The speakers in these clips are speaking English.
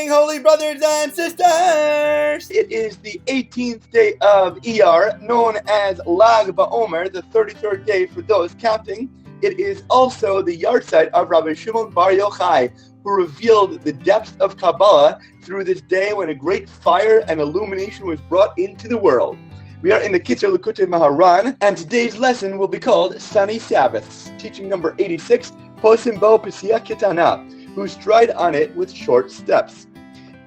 morning, holy brothers and sisters! It is the 18th day of IYAR, known as Lag BaOmer, the 33rd day for those counting. It is also the Yartzeit of Rabbi Shimon Bar Yochai, who revealed the depths of Kabbalah through this day when a great fire and illumination was brought into the world. We are in the Kitzur Likutei Moharan, and today's lesson will be called Sunny Sabbaths. Teaching number 86, Posim Bo Pisia Kitana, who stride on it with short steps.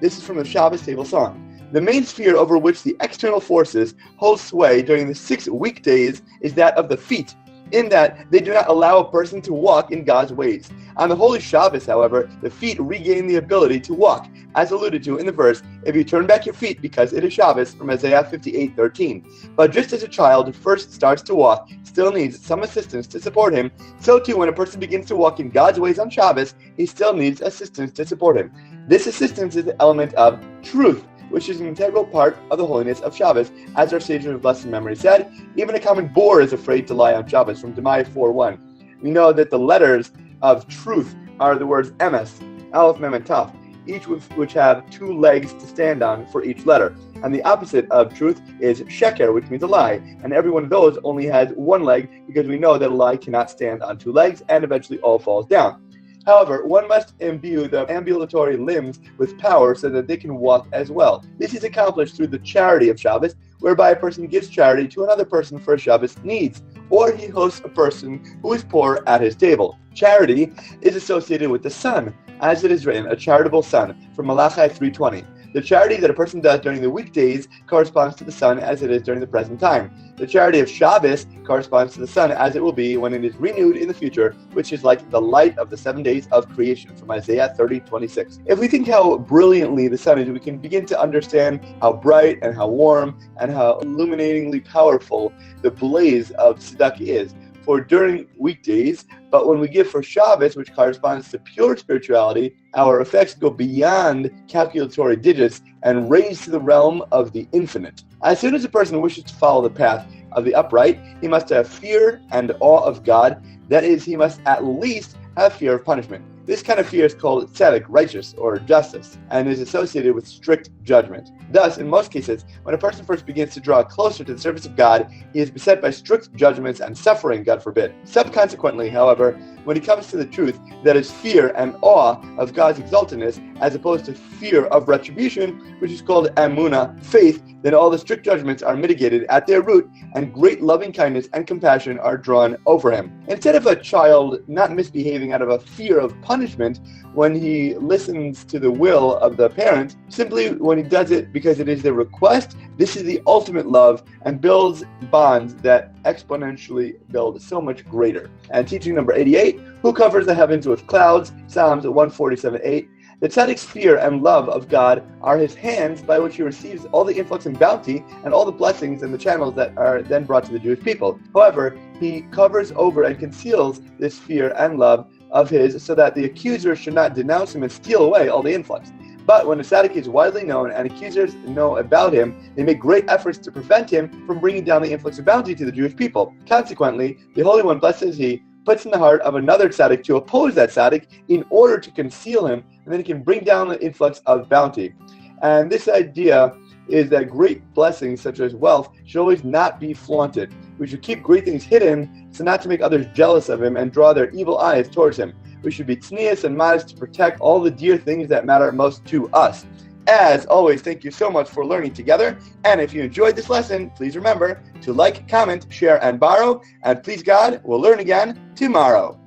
This is from the Shabbos table song. The main sphere over which the external forces hold sway during the 6 weekdays is that of the feet, in that they do not allow a person to walk in God's ways. On the Holy Shabbos, however, the feet regain the ability to walk, as alluded to in the verse, "If you turn back your feet because it is Shabbos," from Isaiah 58:13. But just as a child first starts to walk, still needs some assistance to support him, so too when a person begins to walk in God's ways on Shabbos, he still needs assistance to support him. This assistance is the element of truth, which is an integral part of the holiness of Shabbos. As our sages of blessed memory said, even a common boar is afraid to lie on Shabbos, from Demai 4:1. We know that the letters of truth are the words emes, aleph, mem, and taf, each which have 2 legs to stand on for each letter. And the opposite of truth is sheker, which means a lie. And every one of those only has 1 leg, because we know that a lie cannot stand on 2 legs, and eventually all falls down. However, one must imbue the ambulatory limbs with power so that they can walk as well. This is accomplished through the charity of Shabbos, whereby a person gives charity to another person for Shabbos needs, or he hosts a person who is poor at his table. Charity is associated with the sun, as it is written, a charitable son, from Malachi 3:20. The charity that a person does during the weekdays corresponds to the sun as it is during the present time. The charity of Shabbos corresponds to the sun as it will be when it is renewed in the future, which is like the light of the 7 days of creation, from Isaiah 30:26. If we think how brilliantly the sun is, we can begin to understand how bright and how warm and how illuminatingly powerful the blaze of tzedakah is. For during weekdays, but when we give for Shabbos, which corresponds to pure spirituality, our effects go beyond calculatory digits and raise to the realm of the infinite. As soon as a person wishes to follow the path of the upright, he must have fear and awe of God. That is, he must at least have fear of punishment. This kind of fear is called tzedek, righteous, or justice, and is associated with strict judgment. Thus, in most cases, when a person first begins to draw closer to the service of God, he is beset by strict judgments and suffering, God forbid. Subsequently, however, when he comes to the truth, that is fear and awe of God's exaltedness, as opposed to fear of retribution, which is called emunah, faith, then all the strict judgments are mitigated at their root, and great loving kindness and compassion are drawn over him. Instead of a child not misbehaving out of a fear of punishment when he listens to the will of the parent, simply when he does it because it is their request, this is the ultimate love and builds bonds that exponentially build so much greater. And teaching number 88, who covers the heavens with clouds, Psalms 147:8. The tzeddek's fear and love of God are his hands by which he receives all the influx and bounty and all the blessings and the channels that are then brought to the Jewish people. However, he covers over and conceals this fear and love of his so that the accuser should not denounce him and steal away all the influx. But when a tzedek is widely known and accusers know about him, they make great efforts to prevent him from bringing down the influx of bounty to the Jewish people. Consequently, the Holy One, blessed is he, puts in the heart of another tzedek to oppose that tzedek in order to conceal him, and then he can bring down the influx of bounty. And this idea is that great blessings such as wealth should always not be flaunted. We should keep great things hidden so not to make others jealous of him and draw their evil eyes towards him. We should be tznius and modest to protect all the dear things that matter most to us. As always, thank you so much for learning together. And if you enjoyed this lesson, please remember to like, comment, share, and borrow. And please God, we'll learn again tomorrow.